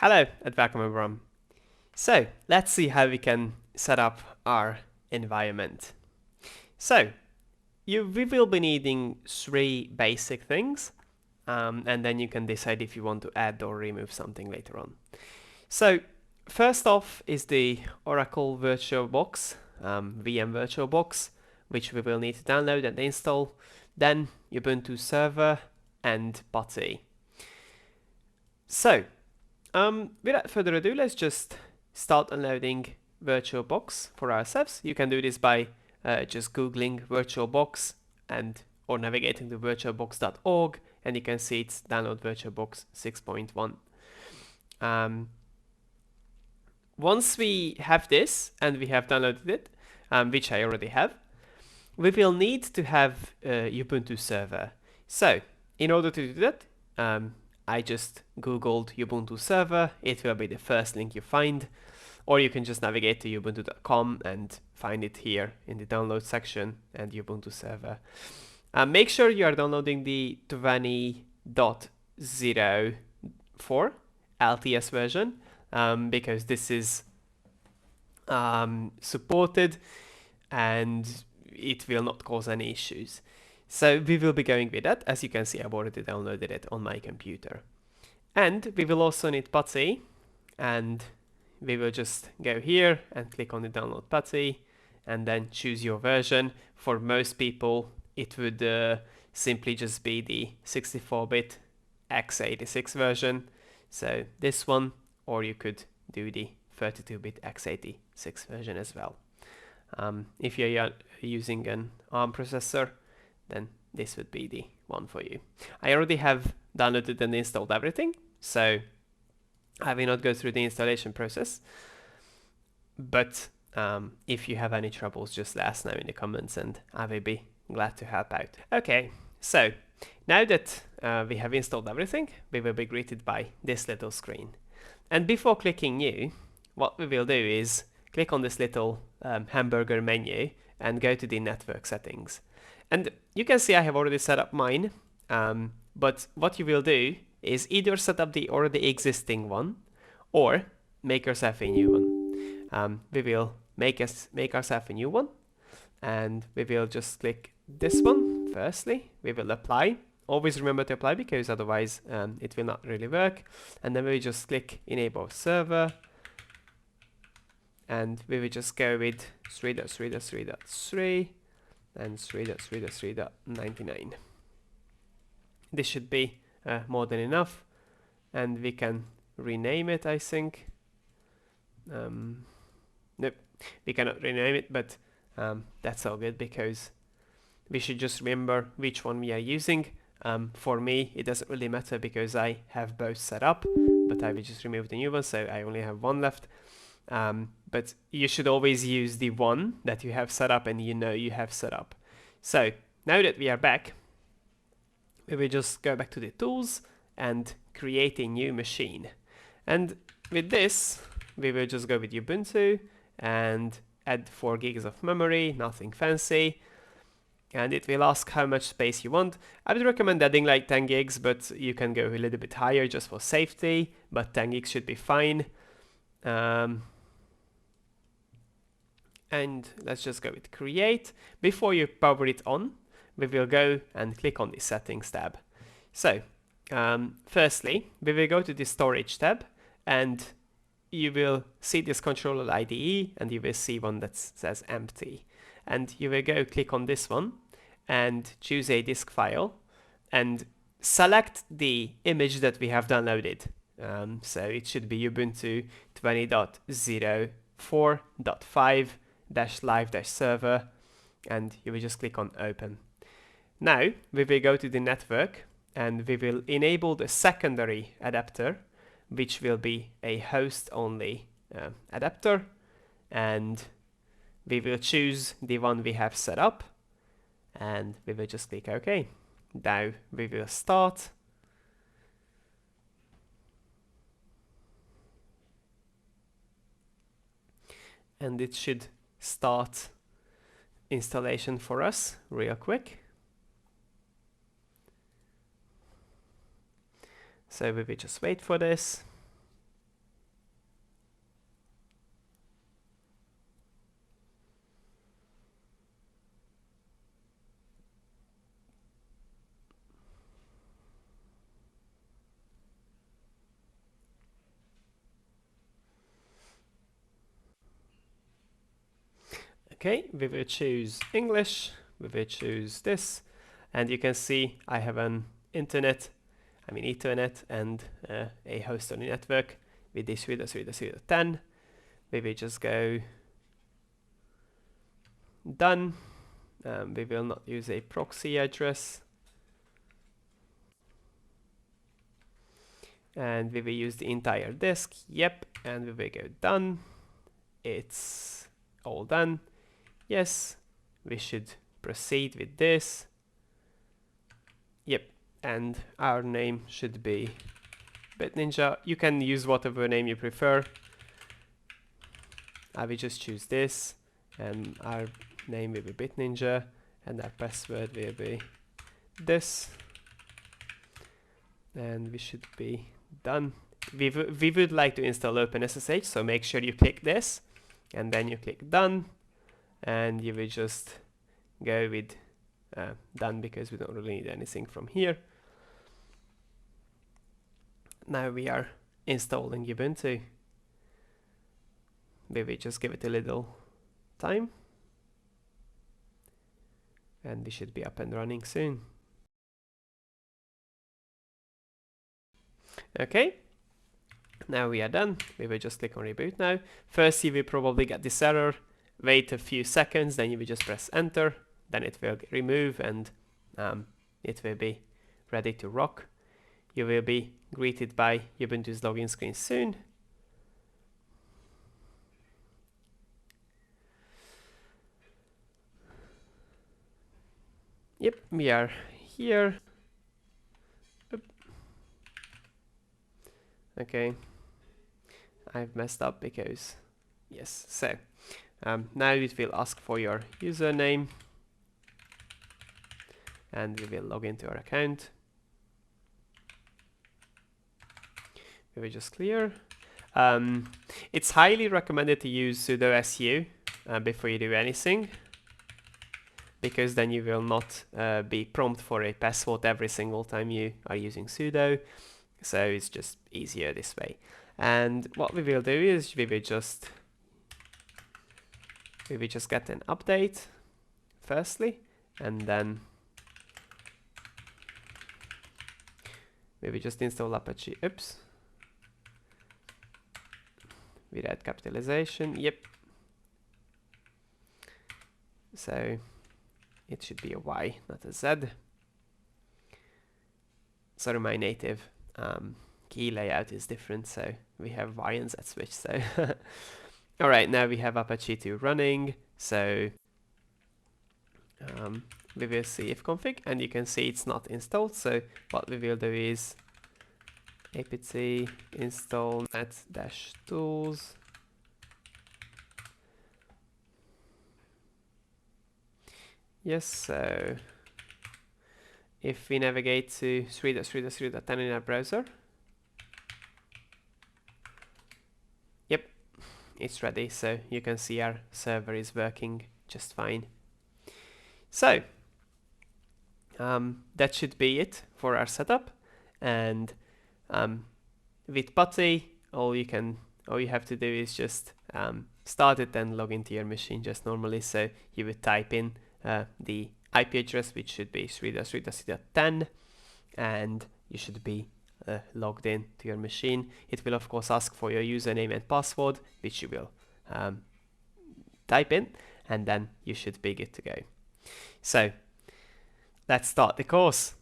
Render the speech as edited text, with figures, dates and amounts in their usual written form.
Hello and welcome everyone. So let's see how we can set up our environment. So we will be needing three basic things, and then you can decide if you want to add or remove something later on. So first off is the Oracle VirtualBox, VM VirtualBox, which we will need to download and install. Then Ubuntu server and PuTTY. So without further ado, let's just start unloading VirtualBox for ourselves. You can do this by just googling VirtualBox or navigating to virtualbox.org, and you can see it's download VirtualBox 6.1. Once we have this and we have downloaded it, which I already have, we will need to have Ubuntu server. So in order to do that, I just googled Ubuntu server. It will be the first link you find, or you can just navigate to ubuntu.com and find it here in the download section and Ubuntu server. Make sure you are downloading the 20.04 LTS version, because this is supported and it will not cause any issues. So we will be going with that. As you can see, I've already downloaded it on my computer. And we will also need PuTTY, and we will just go here and click on the download PuTTY and then choose your version. For most people, it would simply just be the 64-bit x86 version. So this one, or you could do the 32-bit x86 version as well. If you're using an ARM processor, then this would be the one for you. I already have downloaded and installed everything, so I will not go through the installation process. But if you have any troubles, just let us know in the comments and I will be glad to help out. Okay, so now that we have installed everything, we will be greeted by this little screen. And before clicking new, what we will do is click on this little hamburger menu and go to the network settings. And you can see I have already set up mine, but what you will do is either set up the already existing one or make yourself a new one. We will make ourselves a new one, and we will just click this one firstly. We will apply. Always remember to apply, because otherwise it will not really work. And then we just click enable server, and we will just go with 3.3.3.3 and 3.3.3.99. This should be more than enough, and we can rename it, I think. Nope, we cannot rename it, but that's all good, because we should just remember which one we are using. For me, it doesn't really matter because I have both set up, but I will just remove the new one, so I only have one left. But you should always use the one that you have set up and you know you have set up. So now that we are back, we will just go back to the tools and create a new machine. And with this, we will just go with Ubuntu and add 4 gigs of memory, nothing fancy. And it will ask how much space you want. I would recommend adding like 10 gigs, but you can go a little bit higher just for safety, but 10 gigs should be fine. And let's just go with create. Before you power it on, we will go and click on the settings tab. So firstly, we will go to the storage tab, and you will see this controller IDE, and you will see one that says empty. And you will go click on this one and choose a disk file and select the image that we have downloaded. So it should be Ubuntu 20.04.5-live-server, and you will just click on open. Now we will go to the network and we will enable the secondary adapter, which will be a host only adapter, and we will choose the one we have set up, and we will just click OK. Now we will start. And it should start installation for us real quick. So we will just wait for this. Okay, we will choose English, we will choose this, and you can see I have an Ethernet and a host on the network with this reader 10. We will just go done. We will not use a proxy address. And we will use the entire disk, yep, and we will go done. It's all done. Yes, we should proceed with this. Yep, and our name should be BitNinja. You can use whatever name you prefer. I will just choose this, and our name will be BitNinja, and our password will be this. And we should be done. We would like to install OpenSSH, so make sure you click this, and then you click done, and you will just go with done because we don't really need anything from here. Now we are installing Ubuntu. We will just give it a little time, and we should be up and running soon. Okay, now we are done. We will just click on reboot now. First you will probably get this error. Wait a few seconds, then you will just press enter, then it will remove, and it will be ready to rock. You will be greeted by Ubuntu's login screen soon. Yep, we are here. Oop. Okay, I've messed up because, yes, so now it will ask for your username, and we will log into our account. We will just clear. It's highly recommended to use sudo su before you do anything, because then you will not be prompted for a password every single time you are using sudo. So it's just easier this way. And what we will do is we will just get an update firstly, and then we will just install Apache. Oops. Without capitalization, yep. So it should be a Y, not a Z. Sorry, my native key layout is different, so we have Y and Z switch. So all right, now we have Apache 2 running. So we will see ifconfig, and you can see it's not installed. So what we will do is apt install net-tools. Yes, so if we navigate to 3.3.3.10 in our browser, yep, it's ready. So you can see our server is working just fine. So that should be it for our setup. And with PuTTY, all you have to do is just start it and log into your machine just normally. So you would type in the IP address, which should be 3.3.3.10, and you should be logged in to your machine. It will of course ask for your username and password, which you will type in, and then you should be good to go. So let's start the course.